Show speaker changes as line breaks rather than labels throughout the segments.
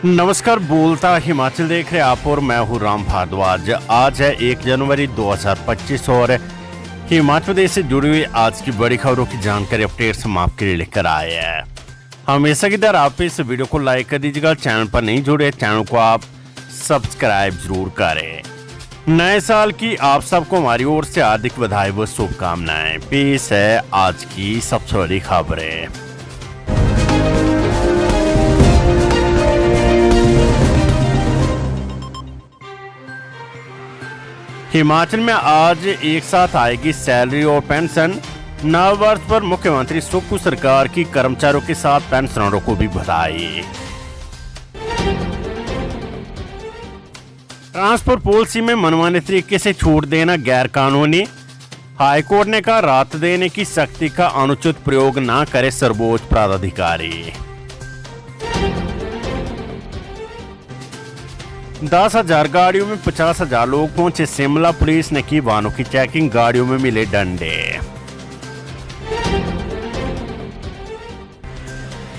नमस्कार, बोलता हिमाचल देख रहे आप और मैं हूं राम भारद्वाज। आज है 1 जनवरी 2025 और हिमाचल प्रदेश से जुड़ी हुई आज की बड़ी खबरों की जानकारी अपडेट्स हम आपके लिए लेकर आए हैं। हमेशा की तरह आप इस वीडियो को लाइक कर दीजिएगा। चैनल पर नहीं जुड़े चैनल को आप सब्सक्राइब जरूर करें। नए साल की आप सबको हमारी ओर से हार्दिक बधाई व शुभकामनाएं। पेश है आज की सबसे बड़ी खबरें। हिमाचल में आज एक साथ आएगी सैलरी और पेंशन। नव वर्ष पर मुख्यमंत्री सुक्खू सरकार की कर्मचारियों के साथ पेंशनरों को भी बधाई। ट्रांसपोर्ट पॉलिसी में मनमाने तरीके से छूट देना गैर कानूनी। हाईकोर्ट ने कहा राहत देने की शक्ति का अनुचित प्रयोग न करे सर्वोच्च प्राधिकारी। 10,000 गाड़ियों में 50,000 लोग पहुंचे शिमला। पुलिस ने की वाहनों की चेकिंग, गाड़ियों में मिले डंडे।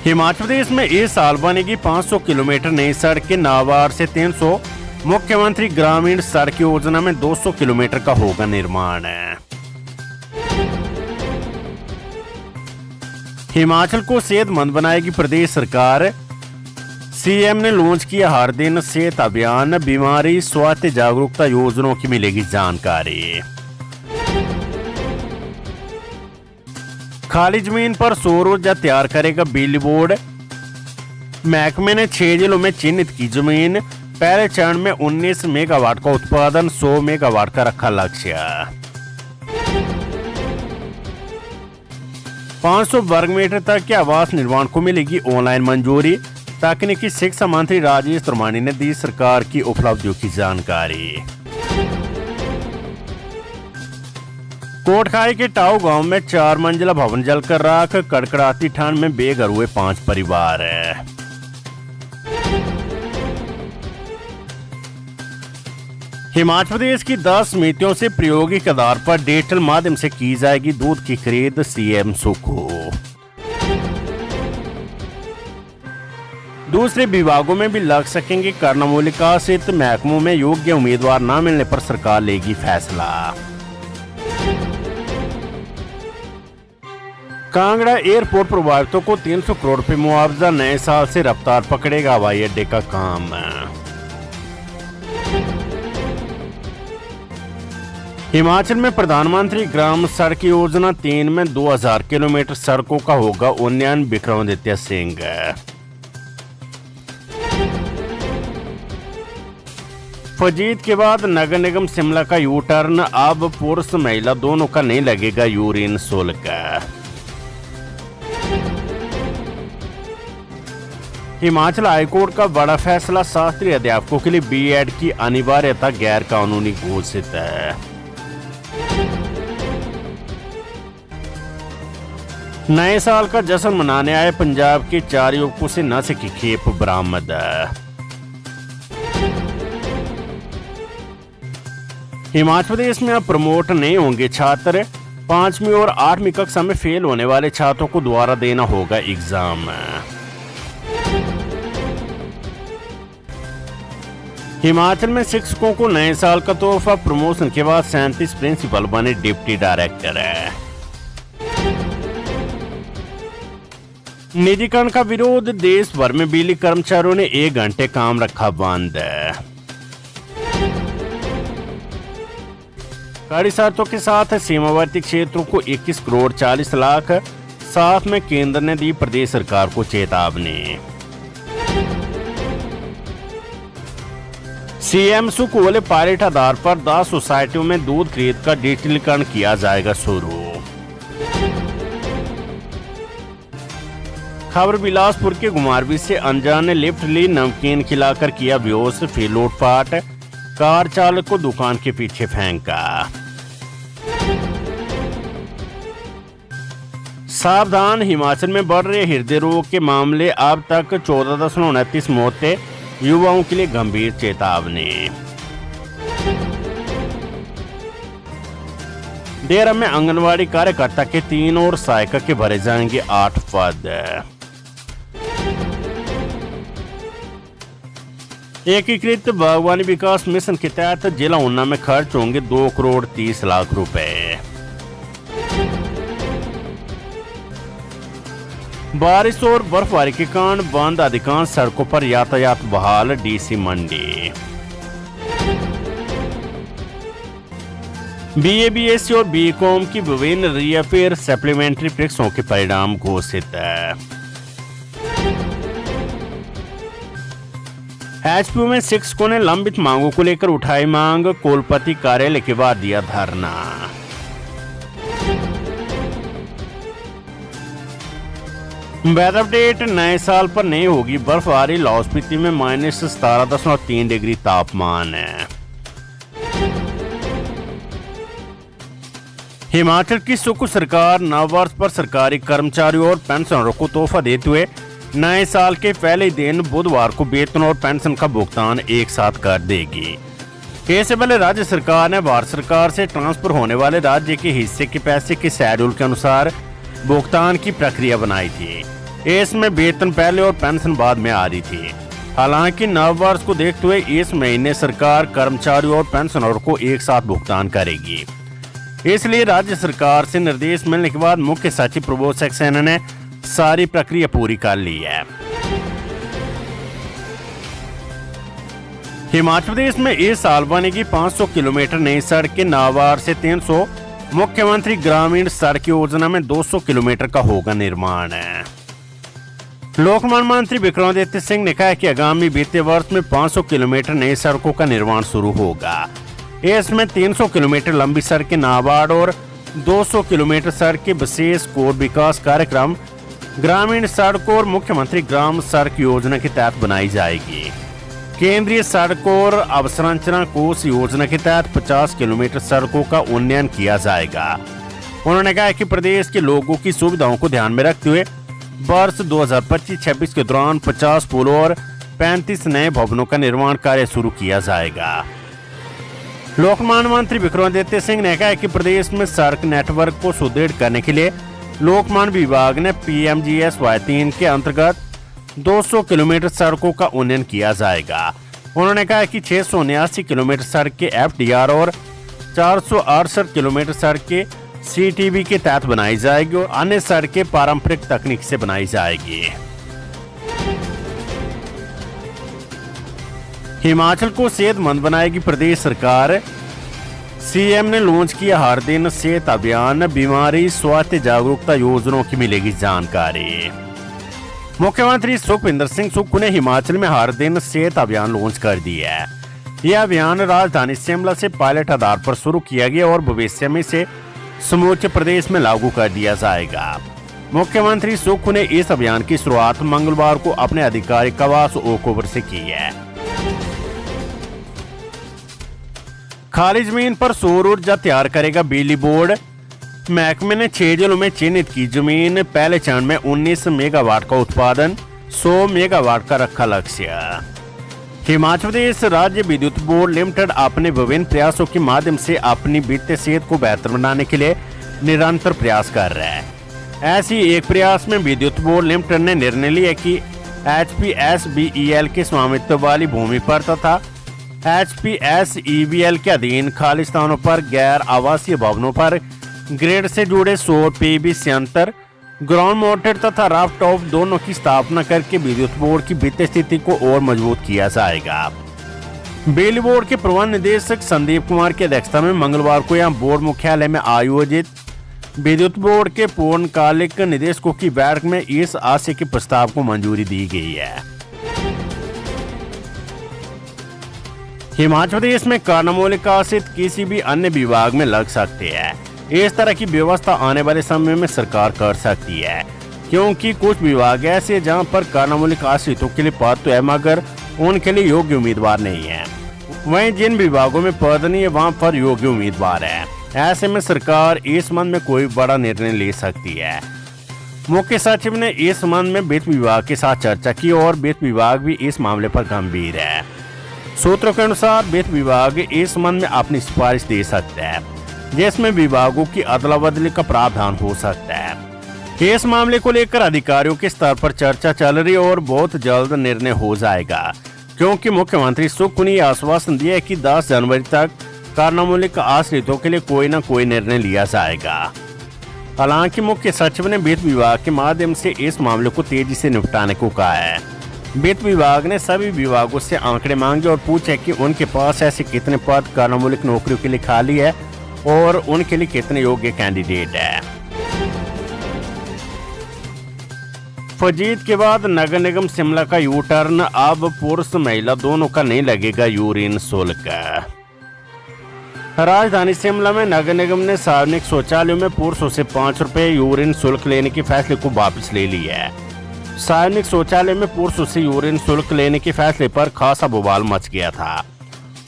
हिमाचल प्रदेश में इस साल बनेगी 500 किलोमीटर नई सड़कें। नाबार्ड से 300। मुख्यमंत्री ग्रामीण सड़क योजना में 200 किलोमीटर का होगा निर्माण। हिमाचल को सेहतमंद बनाएगी प्रदेश सरकार। सीएम ने लॉन्च किया हर दिन सेहत अभियान। बीमारी स्वास्थ्य जागरूकता योजनाओं की मिलेगी जानकारी। खाली जमीन पर सौर ऊर्जा तैयार करेगा बिजली बोर्ड। महकमे ने 6 जिलों में चिन्हित की जमीन। पहले चरण में 19 मेगावाट का उत्पादन, 100 मेगावाट का रखा लक्ष्य। 500 वर्ग मीटर तक के आवास निर्माण को मिलेगी ऑनलाइन मंजूरी। तकनीकी शिक्षा मंत्री राजेश त्रिमानी ने दी सरकार की उपलब्धियों की जानकारी। कोटखाई के टाऊ गांव में 4 मंजिला भवन जलकर राख। कड़कड़ाती ठंड में बेघर हुए 5 परिवार। हिमाचल प्रदेश की 10 समितियों से प्रायोगिक आधार पर डिजिटल माध्यम से की जाएगी दूध की खरीद। सीएम सुक्खू। दूसरे विभागों में भी लग सकेंगे कर्णमूलिका स्थित महकमों में योग्य उम्मीदवार न मिलने पर सरकार लेगी फैसला। कांगड़ा एयरपोर्ट प्रभावितों को 300 करोड़ रुपए मुआवजा। नए साल से रफ्तार पकड़ेगा हवाई अड्डे का काम। हिमाचल में प्रधानमंत्री ग्राम सड़क योजना 3 में 2000 किलोमीटर सड़कों का होगा उन्नयन। विक्रमादित्य सिंह। फजीत के बाद नगर निगम शिमला का यू टर्न। अब पुरुष महिला दोनों का नहीं लगेगा यूरिन शुल्क। हिमाचल हाईकोर्ट का बड़ा फैसला। शास्त्रीय अध्यापकों के लिए बीएड की अनिवार्यता गैर कानूनी घोषित है। नए साल का जश्न मनाने आए पंजाब के 4 युवकों से नशे की खेप बरामद। हिमाचल प्रदेश में अब प्रमोट नहीं होंगे छात्र। 5वीं और 8वीं कक्षा में फेल होने वाले छात्रों को दोबारा देना होगा एग्जाम। हिमाचल में शिक्षकों को नए साल का तोहफा। प्रमोशन के बाद 37 प्रिंसिपल बने डिप्टी डायरेक्टर। निजीकरण का विरोध। देश भर में बिजली कर्मचारियों ने 1 घंटे काम रखा बंद। कड़ी शर्तों के साथ सीमावर्ती क्षेत्रों को 21 करोड़ 40 लाख। साथ में केंद्र ने दी प्रदेश सरकार को चेतावनी। सीएम सुक्खू बोले पायलट आधार पर 10 सोसाइटियों में दूध खरीद का डिजिटलीकरण किया जाएगा शुरू। खबर बिलासपुर के घुमारवी से अनजान ने लिफ्ट ली, नमकीन खिलाकर किया बेहोश, फिर लूटपाट। कार चालक को दुकान के पीछे फेंका। सावधान, हिमाचल में बढ़ रहे हृदय रोग के मामले। अब तक 14.29 मौतें। युवाओं के लिए गंभीर चेतावनी। देर में आंगनवाड़ी कार्यकर्ता के 3 और सहायक के भरे जाएंगे 8 पद। एकीकृत बागवानी विकास मिशन के तहत जिला ऊना में खर्च होंगे 2 करोड़ 30 लाख रुपए। बारिश और बर्फबारी के कारण बंद अधिकांश सड़कों पर यातायात बहाल, डीसी मंडी। बीए, बीएससी और बीकॉम की विभिन्न रीअफेयर सप्लीमेंट्री परीक्षाओं के परिणाम घोषित। एचपीयू में शिक्षकों ने लंबित मांगों को लेकर उठाई मांग, कुलपति कार्यालय के बाद दिया धरना। वेदर अपडेट, नए साल पर नहीं होगी बर्फबारी, लाहौल स्पीति में -17.3 डिग्री तापमान है। हिमाचल की सुख सरकार नववर्ष पर सरकारी कर्मचारियों और पेंशनरों को तोहफा देते हुए नए साल के पहले दिन बुधवार को वेतन और पेंशन का भुगतान एक साथ कर देगी। इससे पहले राज्य सरकार ने भारत सरकार से ट्रांसफर होने वाले राज्य के हिस्से के पैसे के शेड्यूल के अनुसार भुगतान की प्रक्रिया बनाई थी। इसमें वेतन पहले और पेंशन बाद में आ रही थी। हालांकि नववर्ष को देखते हुए इस महीने सरकार कर्मचारियों और पेंशनरों को एक साथ भुगतान करेगी। इसलिए राज्य सरकार से निर्देश मिलने के बाद मुख्य सचिव प्रबोध सक्सेना ने सारी प्रक्रिया पूरी कर ली है। हिमाचल प्रदेश में इस साल बनेगी 500 किलोमीटर नई सड़कें, नाबार्ड से 300, मुख्यमंत्री ग्रामीण सड़क योजना में 200 किलोमीटर का होगा निर्माण। लोक निर्माण मंत्री विक्रमादित्य सिंह ने कहा कि आगामी वित्तीय वर्ष में 500 किलोमीटर नई सड़कों का निर्माण शुरू होगा। इसमें 300 किलोमीटर लंबी सड़कें नाबार्ड और 200 किलोमीटर सड़कें विशेष कोर विकास कार्यक्रम ग्रामीण सड़कों और मुख्यमंत्री ग्राम सड़क योजना के तहत बनाई जाएगी। केंद्रीय सड़क और अवसंरचना कोष योजना के तहत 50 किलोमीटर सड़कों का उन्नयन किया जाएगा। उन्होंने कहा कि प्रदेश के लोगों की सुविधाओं को ध्यान में रखते हुए वर्ष 2025-26 के दौरान 50 पुलों और 35 नए भवनों का निर्माण कार्य शुरू किया जाएगा। लोक निर्माण मंत्री विक्रमादित्य सिंह ने कहा कि प्रदेश में सड़क नेटवर्क को सुदृढ़ करने के लिए लोक निर्माण विभाग ने PMGSY3 के अंतर्गत 200 किलोमीटर सड़कों का उन्नयन किया जाएगा। उन्होंने कहा कि 679 किलोमीटर सड़कें FDR और 468 किलोमीटर सड़कें CTB के तहत बनाई जाएगी और अन्य सड़कें पारंपरिक तकनीक से बनाई जाएगी। हिमाचल को सेहतमंद बनाएगी प्रदेश सरकार, सीएम ने लॉन्च किया हर दिन सेहत अभियान, बीमारी स्वास्थ्य जागरूकता योजनाओं की मिलेगी जानकारी। मुख्यमंत्री सुखविंदर सिंह सुक्खू ने हिमाचल में हर दिन सेहत अभियान लॉन्च कर दिया है। यह अभियान राजधानी शिमला से पायलट आधार पर शुरू किया गया और भविष्य में इसे समूचे प्रदेश में लागू कर दिया जाएगा। मुख्यमंत्री सुक्खू ने इस अभियान की शुरुआत मंगलवार को अपने आधिकारिक आवास ओक ओवर से की है। खाली जमीन पर सौर ऊर्जा तैयार करेगा बिजली बोर्ड, महकमे ने 6 जिलों में चिन्हित की जमीन, पहले चरण में 19 मेगावाट का उत्पादन, 100 मेगावाट का रखा लक्ष्य। हिमाचल प्रदेश राज्य विद्युत बोर्ड लिमिटेड अपने विभिन्न प्रयासों के माध्यम से अपनी वित्तीय सेहत को बेहतर बनाने के लिए निरंतर प्रयास कर रहा है। ऐसी एक प्रयास में विद्युत बोर्ड लिमिटेड ने निर्णय लिया कि HPSBEL के स्वामित्व वाली भूमि पर तथा HPSEBL के अधीन खाली स्थानों पर गैर आवासीय भवनों पर ग्रिड से जुड़े सौर PV संयंत्र, ग्राउंड माउंटेड तथा राफ्ट टॉप दोनों की स्थापना करके विद्युत बोर्ड की वित्तीय स्थिति को और मजबूत किया जाएगा। बिजली बोर्ड के प्रबंध निदेशक संदीप कुमार की अध्यक्षता में मंगलवार को यहां बोर्ड मुख्यालय में आयोजित विद्युत बोर्ड के पूर्णकालिक निदेशकों की बैठक में इस आशय के प्रस्ताव को मंजूरी दी गई है। हिमाचल प्रदेश में कर्णमूलिक आश्रित किसी भी अन्य विभाग में लग सकते हैं। इस तरह की व्यवस्था आने वाले समय में सरकार कर सकती है, क्योंकि कुछ विभाग ऐसे जहां पर कर्णमूलिक आश्रितों के लिए पद तो है मगर उनके लिए योग्य उम्मीदवार नहीं है। वहीं जिन विभागों में पद नहीं है वहां पर योग्य उम्मीदवार है। ऐसे में सरकार इस संबंध में कोई बड़ा निर्णय ले सकती है। मुख्य सचिव ने इस संबंध में वित्त विभाग के साथ चर्चा की और वित्त विभाग भी इस मामले पर गंभीर है। सूत्रों के अनुसार वित्त विभाग इस संबंध में अपनी सिफारिश दे सकता है, जिसमें विभागों की अदला बदली का प्रावधान हो सकता है। इस मामले को लेकर अधिकारियों के स्तर पर चर्चा चल रही है और बहुत जल्द निर्णय हो जाएगा। क्योंकि मुख्यमंत्री सुक्खू ने आश्वासन दिया है कि 10 जनवरी तक कर्णमूलक आश्रितों के लिए कोई न कोई निर्णय लिया जाएगा। हालांकि मुख्य सचिव ने वित्त विभाग के माध्यम से इस मामले को तेजी से निपटाने को कहा है। वित्त विभाग ने सभी विभागों से आंकड़े मांगे और पूछे कि उनके पास ऐसे कितने पद कर्णमूलक नौकरियों के लिए खाली है और उनके लिए कितने योग्य कैंडिडेट है। फजीत के बाद नगर निगम शिमला का यू टर्न, अब पुरुष महिला दोनों का नहीं लगेगा यूरिन शुल्क। राजधानी शिमला में नगर निगम ने सार्वजनिक शौचालयों में पुरुषों से 5 रुपए यूरिन शुल्क लेने के फैसले को वापस ले लिया है। सार्वजनिक शौचालय में पुरुषों से यूरिन शुल्क लेने के फैसले पर खासा बवाल मच गया था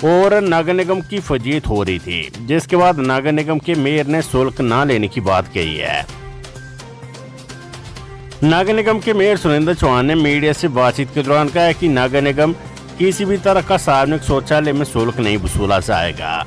और नगर निगम की फजीत हो रही थी, जिसके बाद नगर निगम के मेयर ने शुल्क न लेने की बात कही है। नगर निगम के मेयर सुरेंद्र चौहान ने मीडिया से बातचीत के दौरान कहा कि नगर निगम किसी भी तरह का सार्वजनिक शौचालय में शुल्क नहीं वसूला जाएगा।